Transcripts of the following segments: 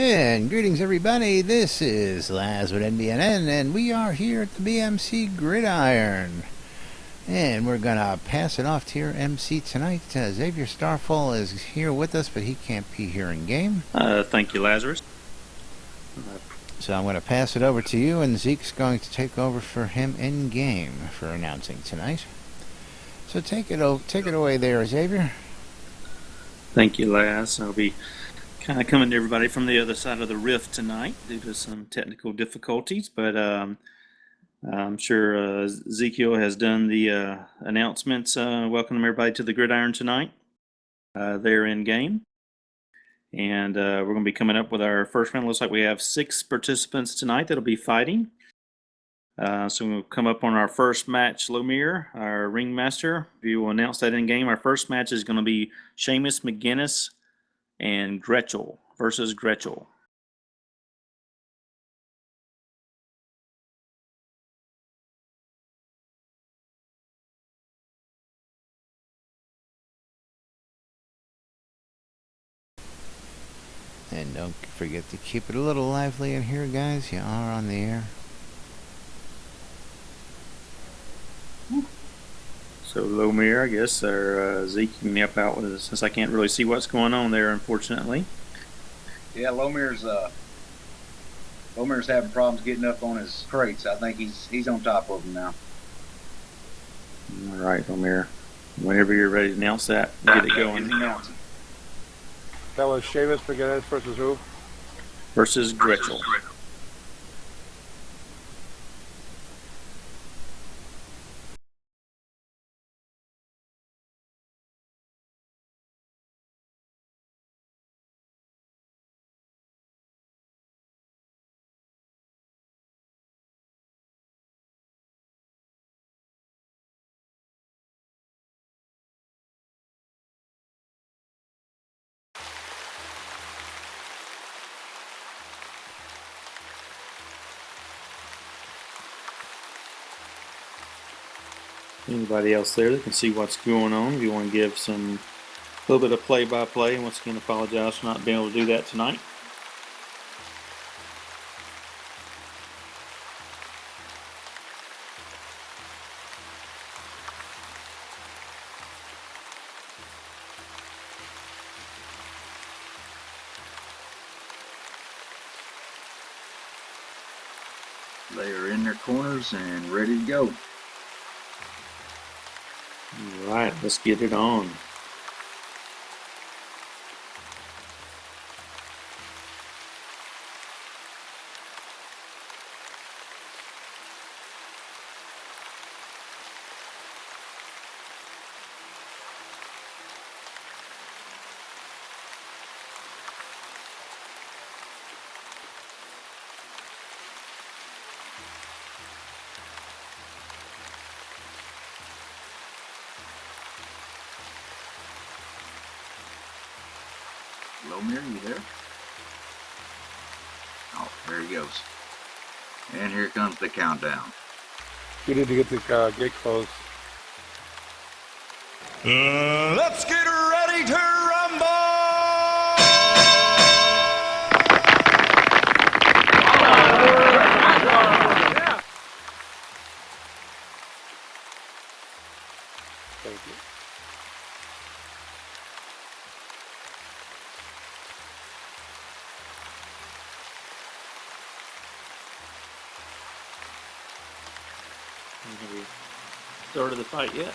And greetings, everybody. This is Laz with NBNN, and we are here at the BMC Gridiron. And we're going to pass it off to your MC tonight. Xavier Starfall is here with us, but he can't be here in game. Thank you, Lazarus. So I'm going to pass it over to you, and Zeke's going to take over for him in game for announcing tonight. So take it away there, Xavier. Thank you, Laz. I'll be kind of coming to everybody from the other side of the rift tonight due to some technical difficulties, but I'm sure Ezekiel has done the announcements. Welcome everybody to the Gridiron tonight. They're in game, and we're going to be coming up with our first round. Looks like we have 6 participants tonight that'll be fighting. So we'll come up on our first match. Lomir, our ringmaster, we will announce that in game. Our first match is going to be Seamus McGinnis and Gretchel versus Gretchel. And don't forget to keep it a little lively in here, guys. You are on the air. So Lomir, I guess, or Zeke can help out with this, since I can't really see what's going on there, unfortunately. Yeah, Lomir's having problems getting up on his crates. I think he's on top of them now. All right, Lomir. Whenever you're ready to announce that, get it going. That was Seamus McGinnis versus who? Versus Gretchel. Anybody else there that can see what's going on? If you want to give a little bit of play-by-play, and once again apologize for not being able to do that tonight. They are in their corners and ready to go. All right, let's get it on. Lomir, you there? Oh, there he goes. And here comes the countdown. We need to get the gate closed. Let's get ready to rumble! Thank you. Have we started the fight yet?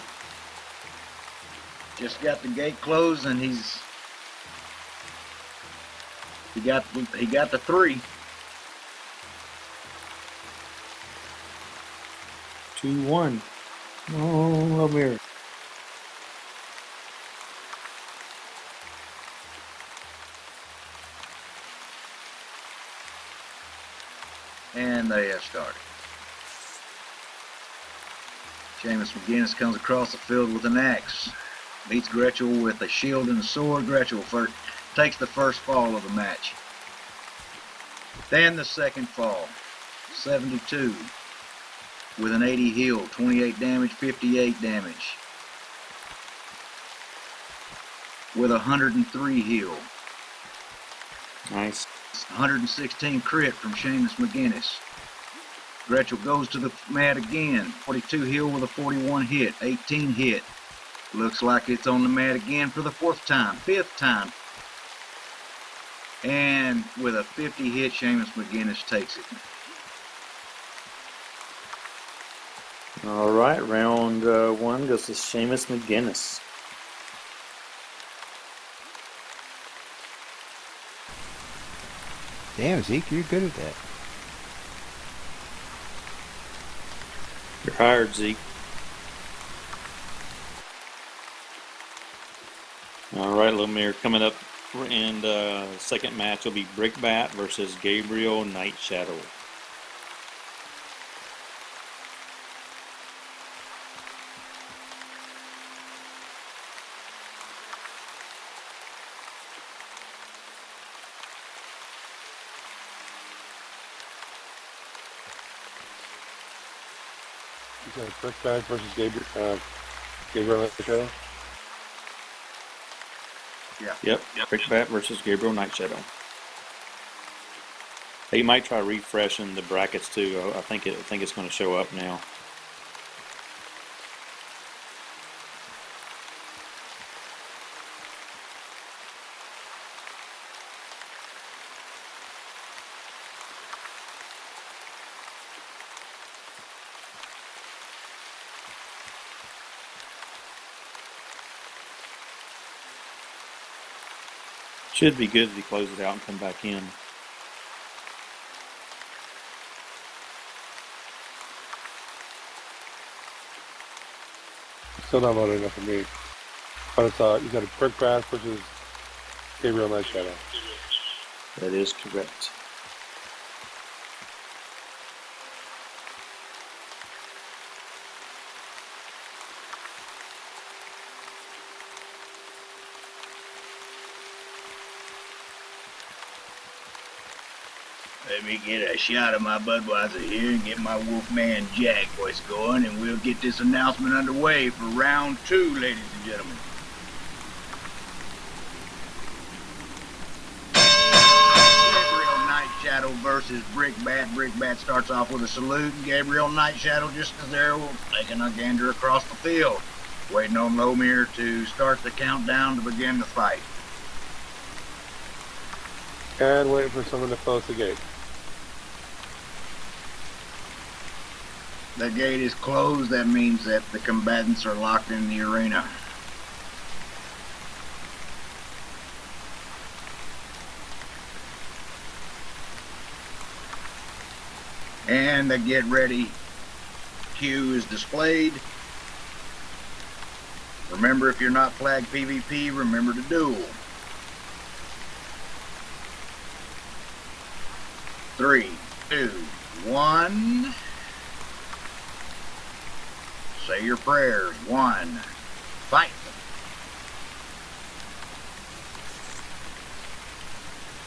Just got the gate closed, and he got the 3. 2-1. Oh, Lomir. And they have started. Seamus McGinnis comes across the field with an axe. Beats Gretchel with a shield and a sword. Gretchel takes the first fall of the match. Then the second fall. 72. With an 80 heal. 28 damage, 58 damage. With 103 heal. Nice. 116 crit from Seamus McGinnis. Gretchel goes to the mat again. 42 heal with a 41 hit. 18 hit. Looks like it's on the mat again for the 5th time. And with a 50 hit, Seamus McGinnis takes it. All right, round 1 goes to Seamus McGinnis. Damn, Zeke, you're good at that. You're hired, Zeke. All right, Lumir, coming up in the second match will be Brickbat versus Gabriel Night Shadow. You said Brickbat versus Gabriel Shadow? Yep. Brickbat versus Gabriel Night Shadow. He might try refreshing the brackets too. I think it's going to show up now. Should be good if he closes it out and come back in. Still not loaded enough for me. But it's you said a Brickbat versus Gabriel Night Shadow. That is correct. Let me get a shot of my Budweiser here and get my Wolfman Jack voice going, and we'll get this announcement underway for round 2, ladies and gentlemen. Gabriel Night Shadow versus Brickbat. Brickbat starts off with a salute, and Gabriel Night Shadow just as there will taking a gander across the field, waiting on Lomir to start the countdown to begin the fight. And waiting for someone to close the gate. The gate is closed. That means that the combatants are locked in the arena. And the get ready cue is displayed. Remember, if you're not flagged PvP, remember to duel. 3, 2, 1. Say your prayers. 1. Fight.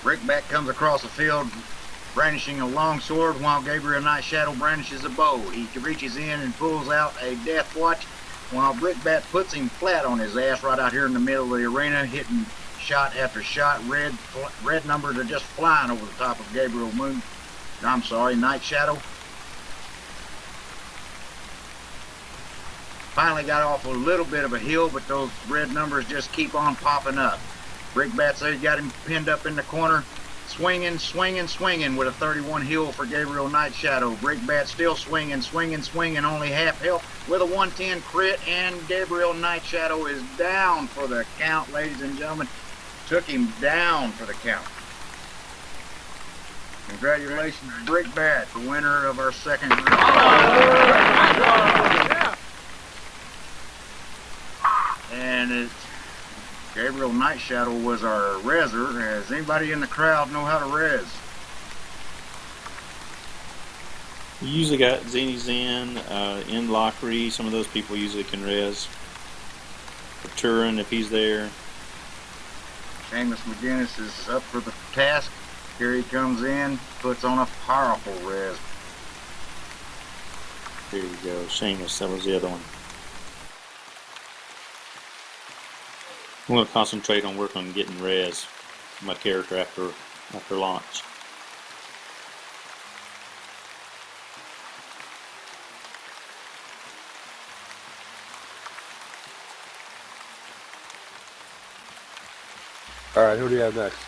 Brickbat comes across the field brandishing a long sword while Gabriel Night Shadow brandishes a bow. He reaches in and pulls out a death watch while Brickbat puts him flat on his ass right out here in the middle of the arena, hitting shot after shot. Red numbers are just flying over the top of Gabriel Night Shadow. Finally got off a little bit of a hill, but those red numbers just keep on popping up. Brickbat's got him pinned up in the corner, swinging with a 31 heal for Gabriel Night Shadow. Brickbat still swinging, only half health with a 110 crit, and Gabriel Night Shadow is down for the count, ladies and gentlemen. Took him down for the count. Congratulations, Brickbat, the winner of our second round. And Gabriel Night Shadow was our reser. Does anybody in the crowd know how to res? You usually got Zany Zen, in Lockery. Some of those people usually can res. For Turin, if he's there. Seamus McGinnis is up for the task. Here he comes in, puts on a powerful res. Here you go, Seamus. That was the other one. I'm going to concentrate on working on getting res. My character after after launch. All right, who do you have next?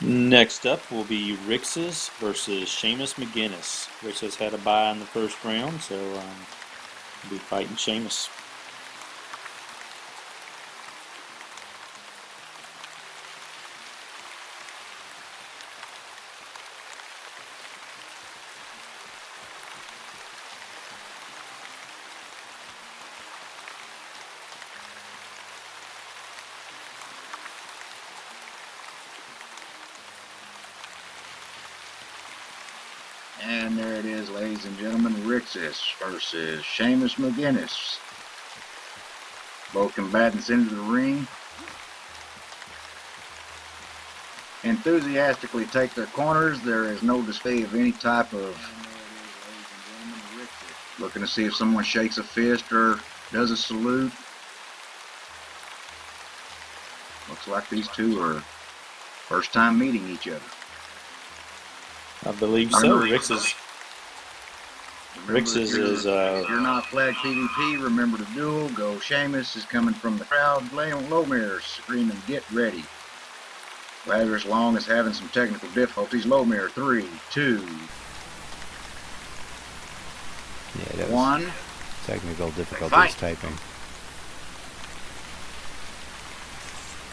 Next up will be Rix's versus Seamus McGinnis. Rix has had a bye in the first round, so he'll be fighting Seamus. And there it is, ladies and gentlemen, Rixis versus Seamus McGinnis. Both combatants into the ring. Enthusiastically take their corners. There is no display of any type of... Looking to see if someone shakes a fist or does a salute. Looks like these two are first time meeting each other. I believe so. Rix is If you're not flag PvP, remember to duel. Go Seamus is coming from the crowd. Lomir screaming, get ready. Lazarus Long is having some technical difficulties. Lomir, 3, 2, Yeah, that was 1. technical difficulties Fight. typing.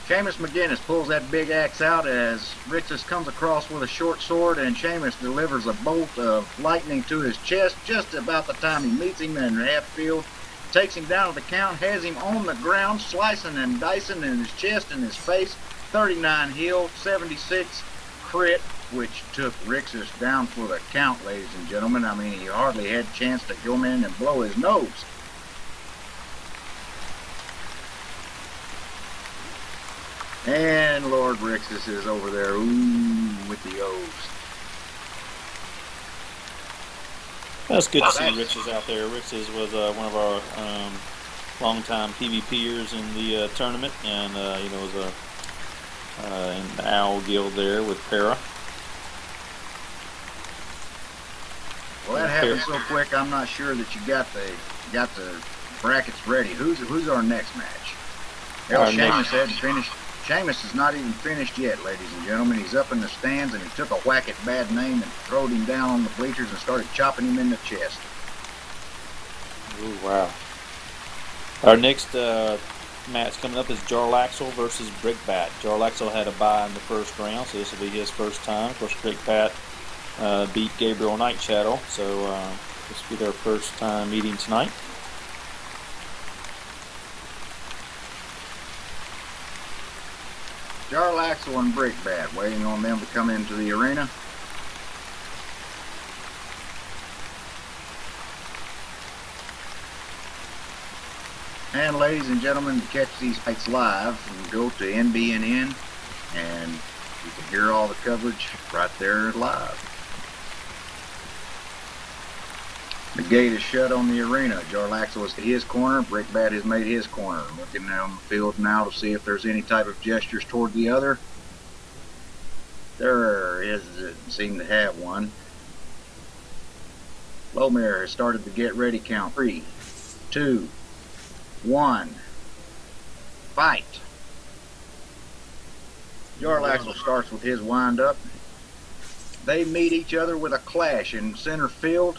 Seamus McGinnis pulls that big axe out as Rixus comes across with a short sword, and Seamus delivers a bolt of lightning to his chest just about the time he meets him in half field. Takes him down to the count, has him on the ground, slicing and dicing in his chest and his face. 39 heal, 76 crit, which took Rixus down for the count, ladies and gentlemen. I mean, he hardly had a chance to go in and blow his nose. And Lord Rixus is over there, ooh, with the O's. That's good to see Rix's out there. Rix's was one of our longtime PvPers in the tournament, and was in the Owl Guild there with Para. Well, that happened so quick. I'm not sure that you got the brackets ready. Who's our next match? Hell, Seamus hadn't finished. Seamus is not even finished yet, ladies and gentlemen. He's up in the stands, and he took a whack at Bad Name and throwed him down on the bleachers and started chopping him in the chest. Ooh, wow. Our next match coming up is Jarlaxle versus Brickbat. Jarlaxle had a bye in the first round, so this will be his first time. Of course, Brickbat beat Gabriel Nightshadow, so this will be their first time meeting tonight. Jarlaxle and Brickbat waiting on them to come into the arena. And ladies and gentlemen, to catch these fights live, you can go to NBNN and you can hear all the coverage right there live. The gate is shut on the arena. Jarlaxle is to his corner. Brickbat has made his corner. Looking down the field now to see if there's any type of gestures toward the other. There doesn't seem to have one. Lomir has started the get ready count. 3, 2, 1. Fight. Jarlaxle starts with his wind up. They meet each other with a clash in center field.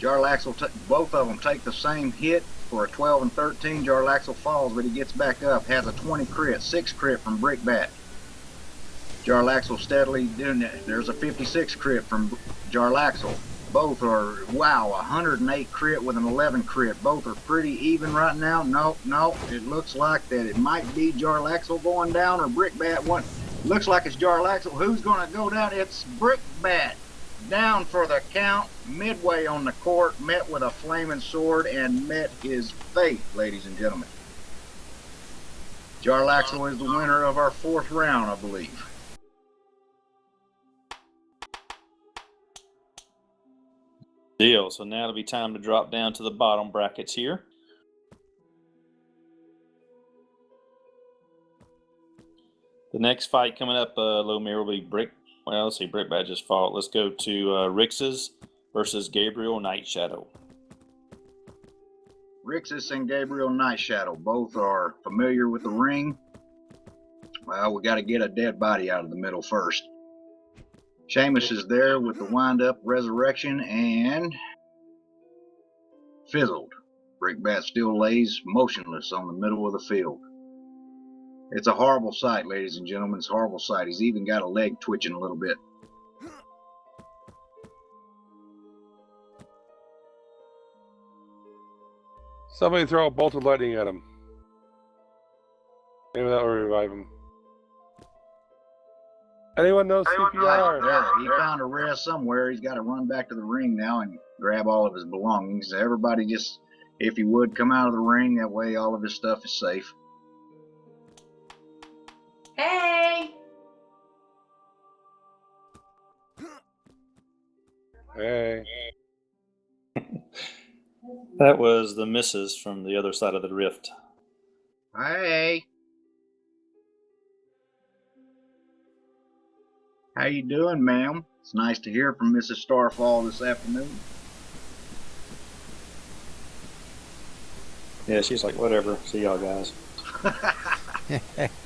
Jarlaxle, both of them take the same hit for a 12 and 13. Jarlaxle falls, but he gets back up. Has a 20 crit, 6 crit from Brickbat. Jarlaxle steadily doing it. There's a 56 crit from Jarlaxle. Both are, wow, 108 crit with an 11 crit. Both are pretty even right now. No, it looks like that it might be Jarlaxle going down or Brickbat. One looks like it's Jarlaxle. Who's going to go down? It's Brickbat. Down for the count, midway on the court, met with a flaming sword and met his fate, ladies and gentlemen. Jarlaxle is the winner of our 4th round, I believe. Deal. So now it'll be time to drop down to the bottom brackets here. The next fight coming up, Lomir, will be let's see, Brick Badge's fault. Let's go to Rix's versus Gabriel Night Shadow. Rixus and Gabriel Night Shadow both are familiar with the ring. Well, we got to get a dead body out of the middle first. Sheamus is there with the wind-up resurrection and fizzled. Brickbat still lays motionless on the middle of the field. It's a horrible sight, ladies and gentlemen. It's a horrible sight. He's even got a leg twitching a little bit. Somebody throw a bolt of lightning at him. Maybe that will revive him. Anyone know CPR? There, he found a rest somewhere. He's got to run back to the ring now and grab all of his belongings. Everybody just, if he would, come out of the ring. That way all of his stuff is safe. Hey! Hey. That was the missus from the other side of the rift. Hey. How you doing, ma'am? It's nice to hear from Mrs. Starfall this afternoon. Yeah, she's like, whatever. See y'all guys.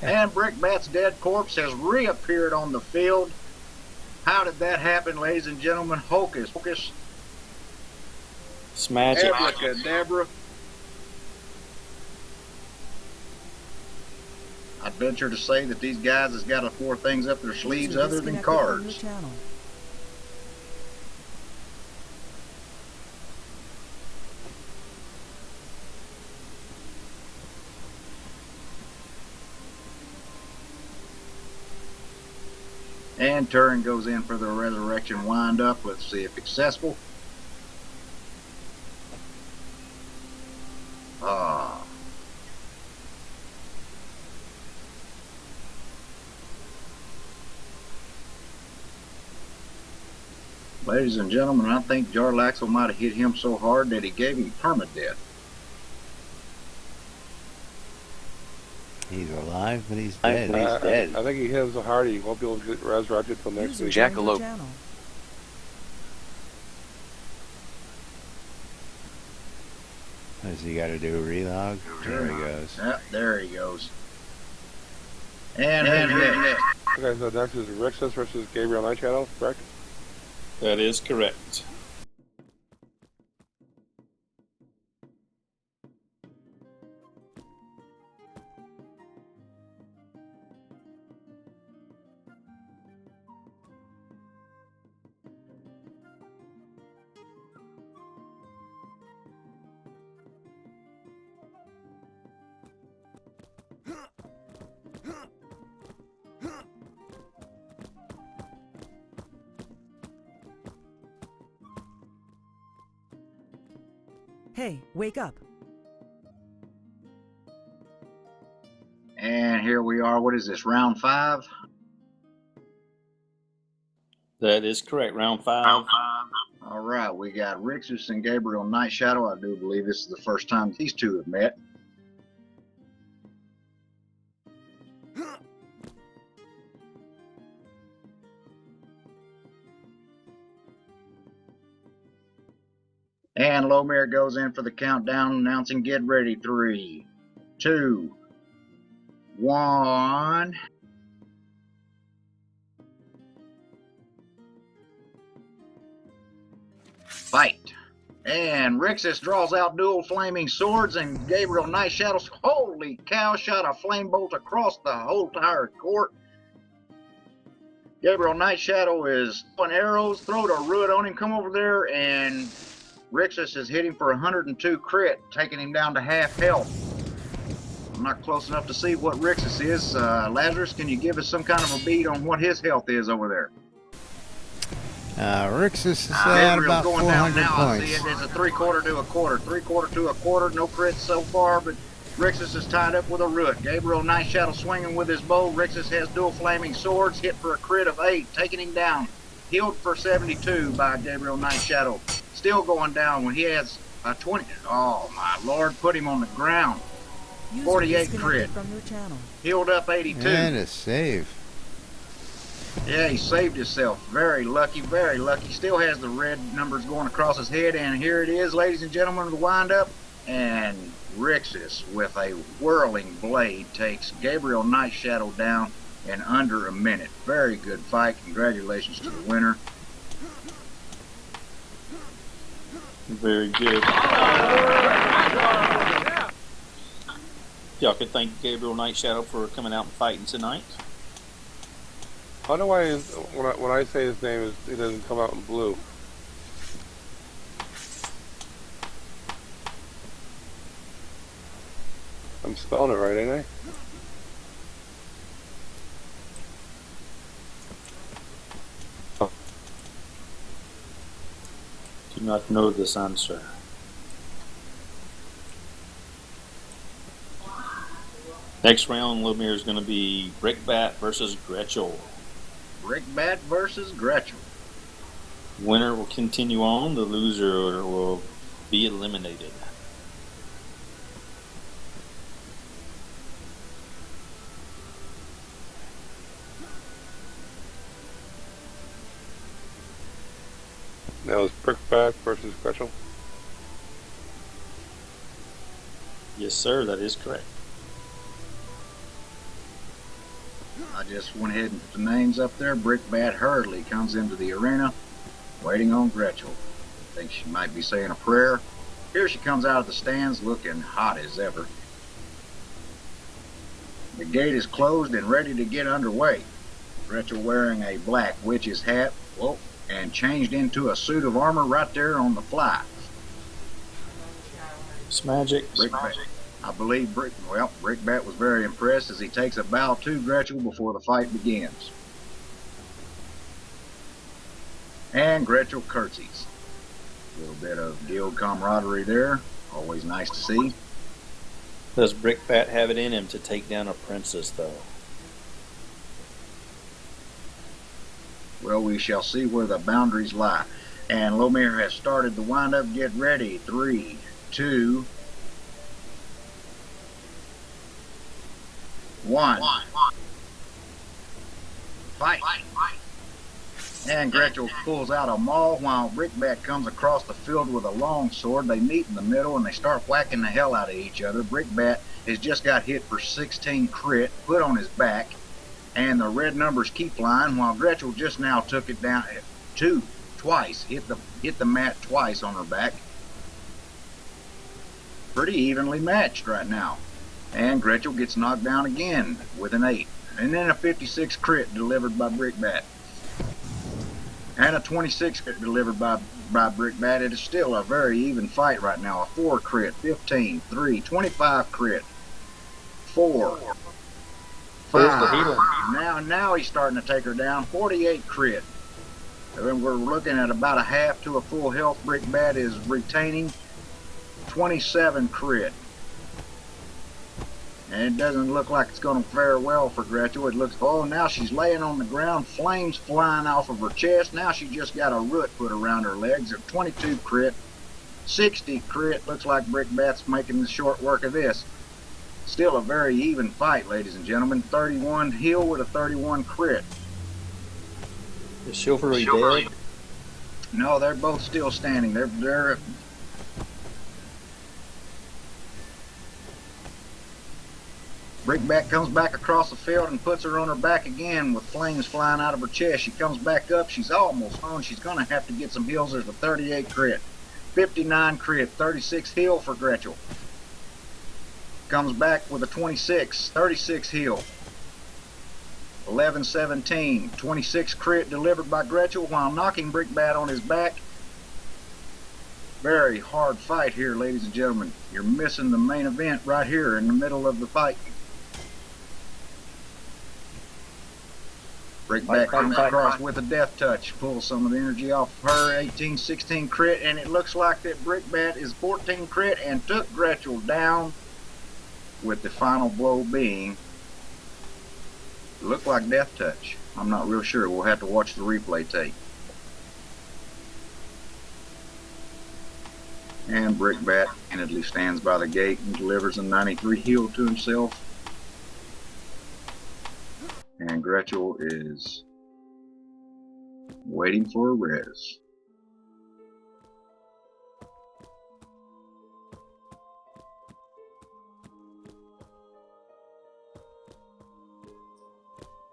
And Brickbat's dead corpse has reappeared on the field. How did that happen, ladies and gentlemen? Hocus pocus. Smash it. Abracadabra. I'd venture to say that these guys has got 4 things up their sleeves other than cards. And Turin goes in for the resurrection wind up. Let's see if successful. Ladies and gentlemen, I think Jarlaxle might have hit him so hard that he gave him permadeath. He's alive, but he's dead. He's dead. I think he hit him so hard he won't be able to get resurrected till next week. Jackalope. Has he got to do a relog? There he goes. Yep, there he goes. And Okay, so next is Rixus versus Gabriel Night Shadow, correct? That is correct. Hey, wake up. And here we are. What is this, round 5? That is correct. Round 5. All right, we got Rixus and Gabriel Night Shadow. I do believe this is the first time these two have met. And Lomir goes in for the countdown, announcing, get ready. 3, 2, 1. Fight. And Rixus draws out dual flaming swords, and Gabriel Night Shadow, holy cow, shot a flame bolt across the whole entire court. Gabriel Night Shadow is throwing arrows, throwed a root on him, come over there, and Rixus is hitting for 102 crit, taking him down to half health. I'm not close enough to see what Rixus is. Lazarus, can you give us some kind of a beat on what his health is over there? Rixus is at about going 400 down now. points. I see it. It's a 3/4 to a quarter. 3/4 to a quarter. No crits so far, but Rixus is tied up with a root. Gabriel Night Shadow swinging with his bow. Rixus has dual flaming swords, hit for a crit of 8, taking him down. Healed for 72 by Gabriel Night Shadow. Still going down when he has a 20. Oh my lord, put him on the ground. 48 crit. From your channel. Healed up 82. And a save. Yeah, he saved himself. Very lucky, very lucky. Still has the red numbers going across his head. And here it is, ladies and gentlemen, the wind-up. And Rixus, with a whirling blade, takes Gabriel Night Shadow down in under a minute. Very good fight. Congratulations to the winner. Very good. Y'all could thank Gabriel Night Shadow for coming out and fighting tonight. I don't know why when I say his name, it doesn't come out in blue. I'm spelling it right, ain't I? Do not know this answer. Next round, Lumir is going to be Brickbat versus Gretchel. Brickbat versus Gretchel. Winner will continue on. The loser will be eliminated. That was Brickbat versus Gretchel. Yes, sir. That is correct. I just went ahead and put the names up there. Brickbat Hurley comes into the arena, waiting on Gretchel. I think she might be saying a prayer. Here she comes out of the stands looking hot as ever. The gate is closed and ready to get underway. Gretchel wearing a black witch's hat, and changed into a suit of armor right there on the fly. It's magic. Brickbat. I believe Brickbat was very impressed as he takes a bow to Gretchel before the fight begins. And Gretchel curtsies. A little bit of guild camaraderie there. Always nice to see. Does Brickbat have it in him to take down a princess, though? Well, we shall see where the boundaries lie. And Lumir has started the wind-up. Get ready. 3, 2, 1. Fight. And Gretchel pulls out a maul while Brickbat comes across the field with a long sword. They meet in the middle and they start whacking the hell out of each other. Brickbat has just got hit for 16 crit, put on his back, and the red numbers keep flying while Gretchel just now took it down twice, hit the mat twice on her back. Pretty evenly matched right now. And Gretchel gets knocked down again with an 8. And then a 56 crit delivered by Brickbat. And a 26 crit delivered by Brickbat. It is still a very even fight right now. A 4 crit, 15, 3, 25 crit, 4, 5. Now he's starting to take her down. 48 crit. And we're looking at about a half to a full health. Brickbat is retaining. 27 crit. And it doesn't look like it's going to fare well for Gretchel. It looks, now she's laying on the ground, flames flying off of her chest. Now she just got a root put around her legs. A 22 crit, 60 crit. Looks like Brickbat's making the short work of this. Still a very even fight, ladies and gentlemen. 31 heal with a 31 crit. Is Chivalry dead? No, they're both still standing. They're Brickbat comes back across the field and puts her on her back again with flames flying out of her chest. She comes back up. She's almost on. She's going to have to get some heals. There's a 38 crit, 59 crit, 36 heal for Gretchel. Comes back with a 26, 36 heal. 11, 17, 26 crit delivered by Gretchel while knocking Brickbat on his back. Very hard fight here, ladies and gentlemen. You're missing the main event right here in the middle of the fight. Brickbat comes across with a death touch, pulls some of the energy off of her. 18, 16 crit, and it looks like that Brickbat is 14 crit and took Gretchel down, with the final blow being, looked like death touch. I'm not real sure. We'll have to watch the replay tape. And Brickbat candidly stands by the gate and delivers a 93 heal to himself. And Gretchen is waiting for a res.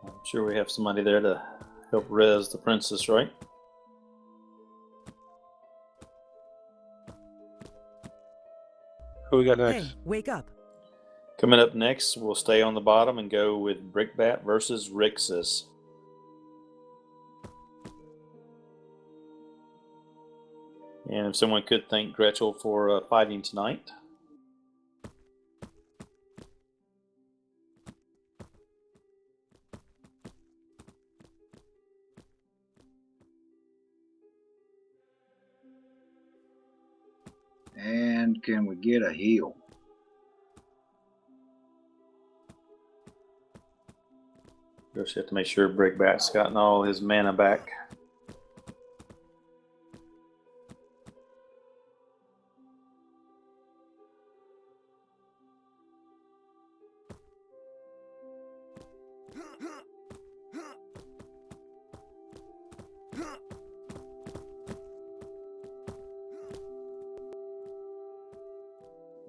I'm sure we have somebody there to help res the princess, right? Who we got next? Hey, wake up. Coming up next, we'll stay on the bottom and go with Brickbat versus Rixus. And if someone could thank Gretchen for fighting tonight. And can we get a heal? Just have to make sure Brickbat's gotten all his mana back.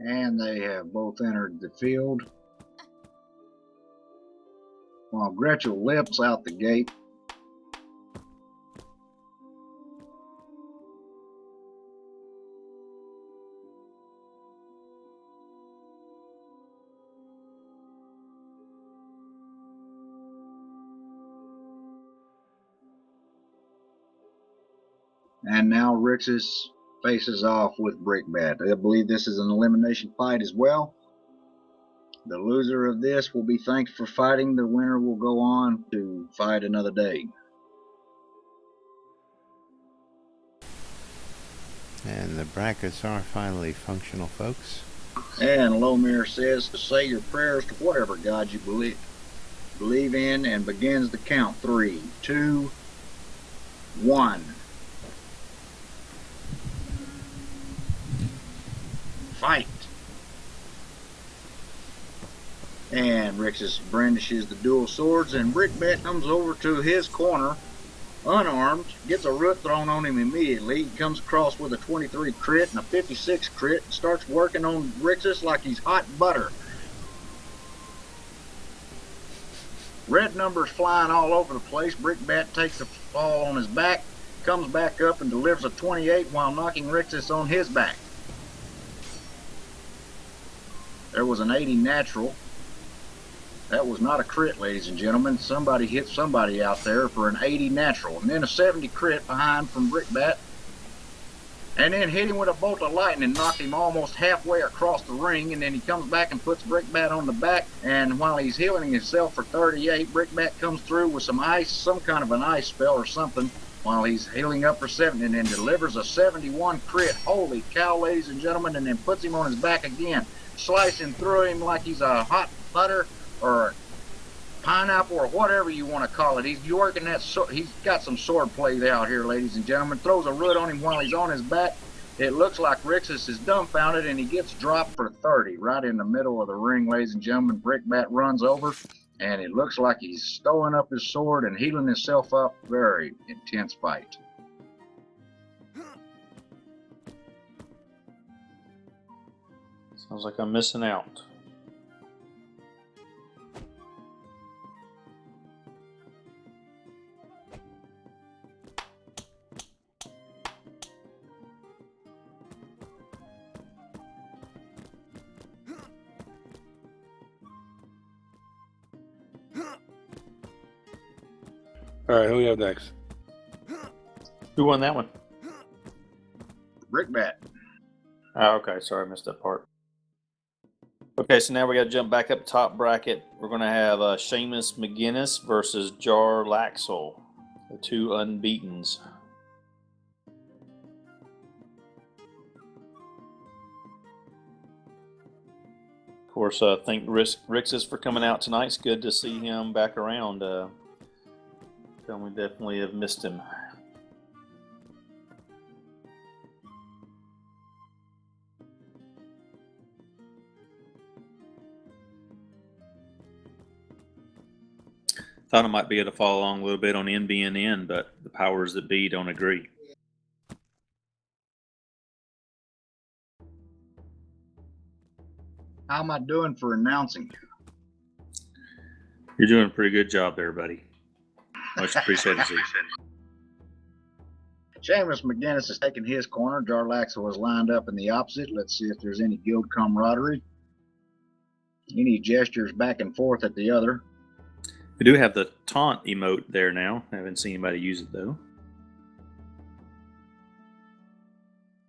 And they have both entered the field. While Gretchen leaps out the gate. And now Rixus faces off with Brickbat. I believe this is an elimination fight as well. The loser of this will be thanked for fighting. The winner will go on to fight another day. And the brackets are finally functional, folks. And Lomir says to say your prayers to whatever God you believe in, and begins the count. 3, 2, 1. Fight. And Rixus brandishes the dual swords, and Brickbat comes over to his corner, unarmed, gets a root thrown on him immediately. He comes across with a 23 crit and a 56 crit, and starts working on Rixus like he's hot butter. Red numbers flying all over the place. Brickbat takes a fall on his back, comes back up and delivers a 28 while knocking Rixus on his back. There was an 80 natural. That was not a crit, ladies and gentlemen. Somebody hit somebody out there for an 80 natural. And then a 70 crit behind from Brickbat. And then hit him with a bolt of lightning, knocked him almost halfway across the ring. And then he comes back and puts Brickbat on the back. And while he's healing himself for 38, Brickbat comes through with some ice, some kind of an ice spell or something, while he's healing up for 70, and then delivers a 71 crit. Holy cow, ladies and gentlemen. And then puts him on his back again, slicing through him like he's a hot butter or a pineapple or whatever you want to call it. He's working that he's got some sword play out here, ladies and gentlemen. Throws a root on him while he's on his back. It looks like Rixus is dumbfounded, and he gets dropped for 30 right in the middle of the ring, ladies and gentlemen. Brickbat runs over, and it looks like he's stowing up his sword and healing himself up. Very intense fight. Sounds like I'm missing out. All right, who we have next? Who won that one? Brickbat. Oh, okay. Sorry, I missed that part. Okay, so now we got to jump back up top bracket. We're going to have Seamus McGinnis versus Jar Laxel, the two unbeatens. Of course, thank Rixus for coming out tonight. It's good to see him back around. We definitely have missed him. Thought I might be able to follow along a little bit on NBNN, but the powers that be don't agree. How am I doing for announcing? You're doing a pretty good job there, buddy. Much appreciated, Zeke. Seamus McGinnis is taking his corner. Jarlaxle is lined up in the opposite. Let's see if there's any guild camaraderie. Any gestures back and forth at the other. We do have the taunt emote there now. I haven't seen anybody use it, though.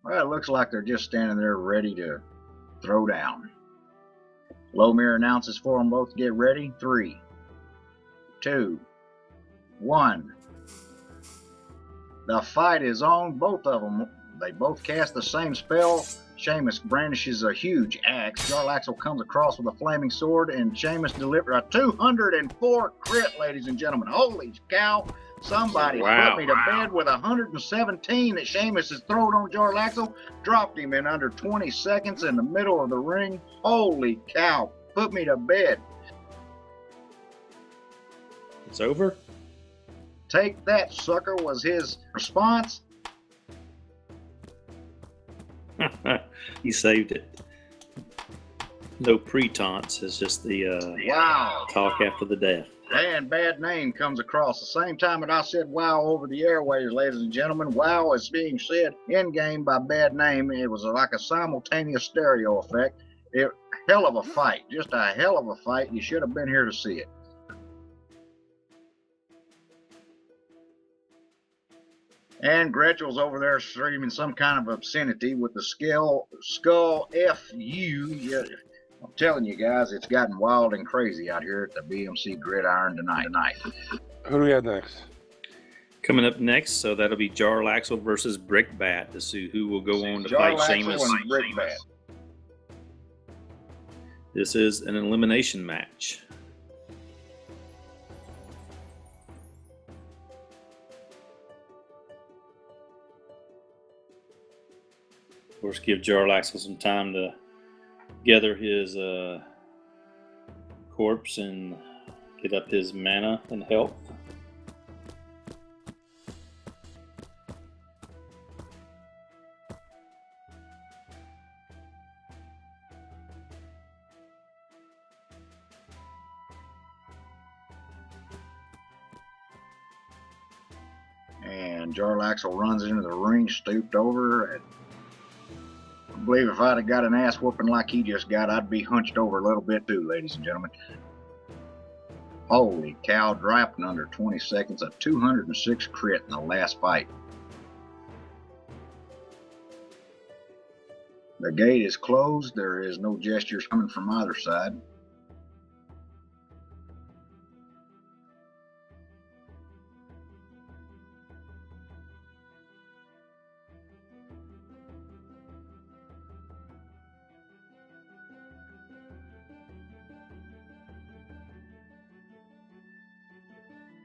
Well, it looks like they're just standing there ready to throw down. Lomir announces for them both to get ready. 3, 2, 1. The fight is on. Both of them. They both cast the same spell. Seamus brandishes a huge axe. Jarlaxle comes across with a flaming sword, and Seamus delivers a 204 crit, ladies and gentlemen. Holy cow. Somebody put me to bed with 117 that Seamus has thrown on Jarlaxle. Dropped him in under 20 seconds in the middle of the ring. Holy cow. Put me to bed. It's over? Take that, sucker, was his response. You saved it. No pre-taunts. It's just the Wow. talk after the death. And bad name comes across the same time that I said wow over the airways, ladies and gentlemen. Wow is being said in game by bad name. It was like a simultaneous stereo effect. Hell of a fight. Just a hell of a fight. You should have been here to see it. And Gretchel's over there screaming some kind of obscenity with the skull F-U. Yeah, I'm telling you guys, it's gotten wild and crazy out here at the BMC Gridiron tonight. Who do we have next? Coming up next, so that'll be Jarlaxle versus Brickbat to see who will go on to fight Jarlaxle Seamus. and Brickbat. This is an elimination match. Of course, give Jarlaxle some time to gather his corpse and get up his mana and health. And Jarlaxle runs into the ring, stooped over. And I believe if I'd have got an ass whooping like he just got, I'd be hunched over a little bit too, ladies and gentlemen. Holy cow, dropped in under 20 seconds, a 206 crit in the last fight. The gate is closed. There is no gestures coming from either side.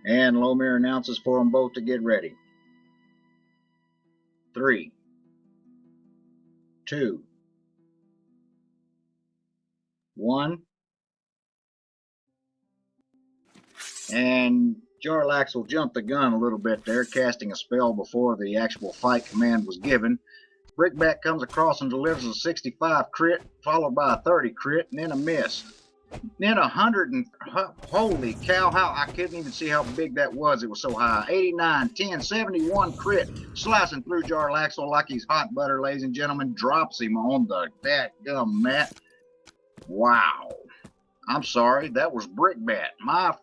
And Lomir announces for them both to get ready. 3, 2, 1. And Jarlaxle jumped the gun a little bit there, casting a spell before the actual fight command was given. Brickbat comes across and delivers a 65 crit, followed by a 30 crit, and then a miss. Then 100 and holy cow, how I couldn't even see how big that was. It was so high. 89, 10, 71 crit, slicing through Jarlaxle like he's hot butter, ladies and gentlemen. Drops him on the dadgum mat. Wow. I'm sorry, that was Brickbat. My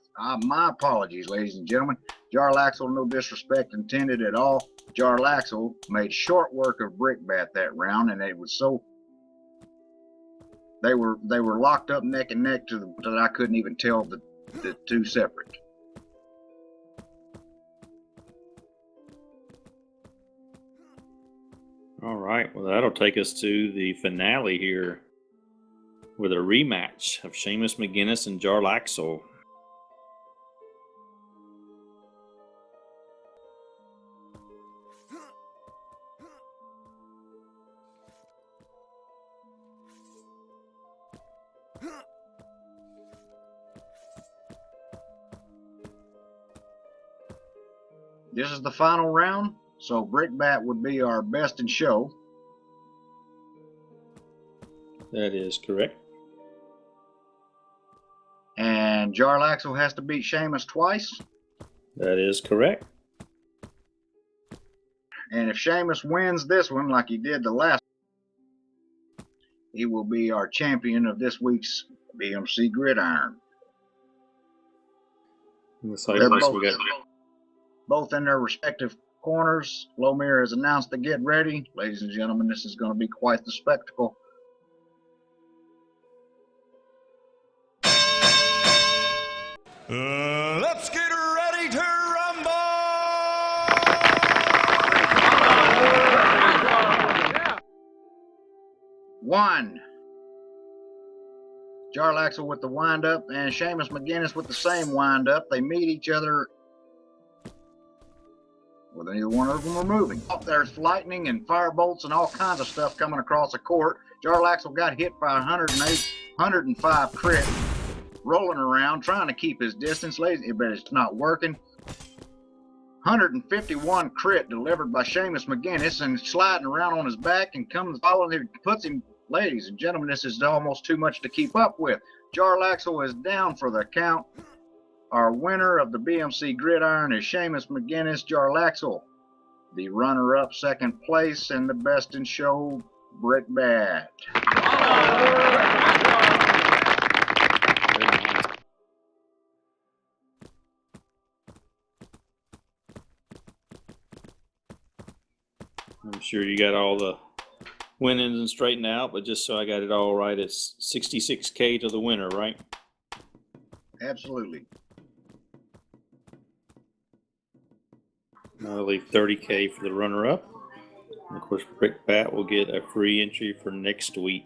apologies, ladies and gentlemen. Jarlaxle, no disrespect intended at all. Jarlaxle made short work of Brickbat that round, and it was so. They were locked up neck and neck that I couldn't even tell the two separate. All right, well, that'll take us to the finale here with a rematch of Seamus McGinnis and Jarlaxle. This is the final round, so Brickbat would be our best in show. That is correct. And Jarlaxle has to beat Seamus twice. That is correct. And if Seamus wins this one like he did the last, he will be our champion of this week's BMC Gridiron. Looks like They're we got both in their respective corners. Lomir has announced to get ready. Ladies and gentlemen, this is going to be quite the spectacle. Let's get ready to rumble! 1. Jarlaxle with the wind-up and Seamus McGinnis with the same wind-up. They meet each other. Well, neither one of them are moving. Oh, there's lightning and fire bolts and all kinds of stuff coming across the court. Jarlaxle got hit by 105 crit, rolling around, trying to keep his distance, but it's not working. 151 crit delivered by Seamus McGinnis and sliding around on his back and comes following him, puts him. Ladies and gentlemen, this is almost too much to keep up with. Jarlaxle is down for the count. Our winner of the BMC Gridiron is Seamus McGinnis. Jarlaxle, the runner-up, second place, and the best in show, Brickbat. I'm sure you got all the winnings and straightened out, but just so I got it all right, it's 66K to the winner, right? Absolutely. I'll leave 30K for the runner-up. And of course, Brickbat will get a free entry for next week.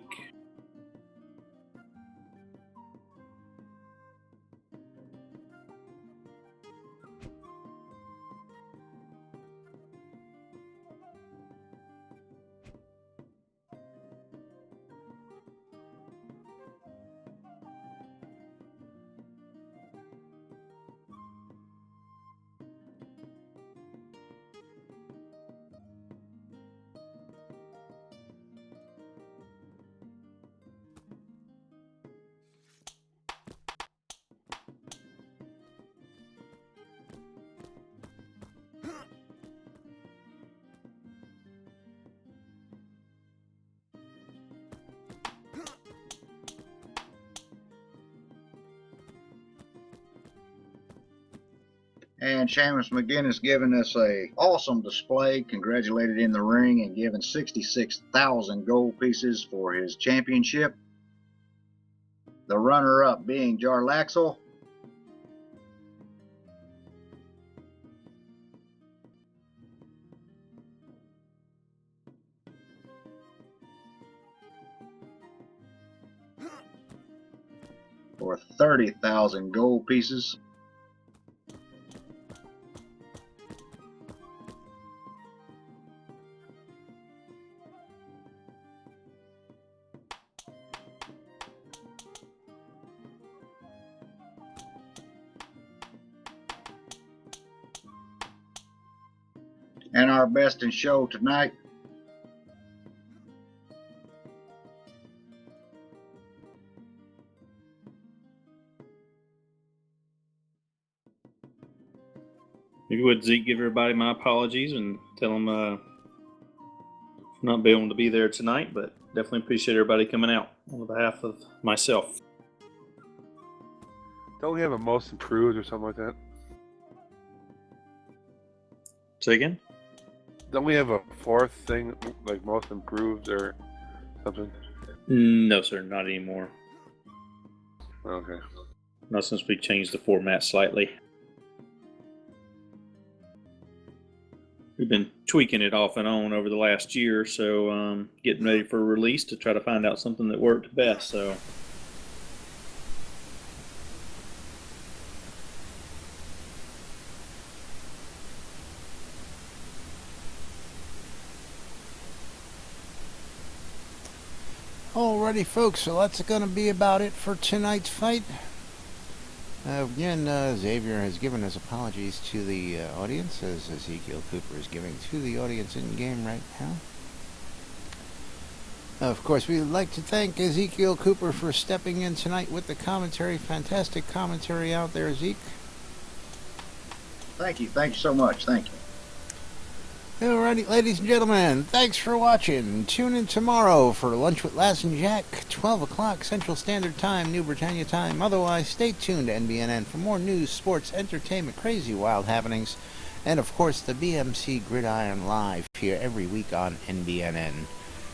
And Seamus McGinnis giving us a awesome display, congratulated in the ring and given 66,000 gold pieces for his championship. The runner-up being Jarlaxle. For 30,000 gold pieces. And our best in show tonight, If you would, Zeke, give everybody my apologies and tell them for not being able to be there tonight, but definitely appreciate everybody coming out on behalf of myself. Don't we have a most improved or something like that? Say again? Don't we have a fourth thing, like most improved or something? No, sir, not anymore. Okay. Not since we changed the format slightly. We've been tweaking it off and on over the last year, so getting ready for release to try to find out something that worked best. So. Alrighty folks, so that's going to be about it for tonight's fight. Again, Xavier has given his apologies to the audience, as Ezekiel Cooper is giving to the audience in-game right now. Of course, we'd like to thank Ezekiel Cooper for stepping in tonight with the commentary. Fantastic commentary out there, Zeke. Thank you so much. Thank you. Alrighty, ladies and gentlemen, thanks for watching. Tune in tomorrow for Lunch with Laz and Jack, 12 o'clock Central Standard Time, New Britannia Time. Otherwise, stay tuned to NBNN for more news, sports, entertainment, crazy wild happenings, and of course the BMC Gridiron Live here every week on NBNN.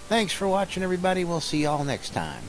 Thanks for watching, everybody. We'll see y'all next time.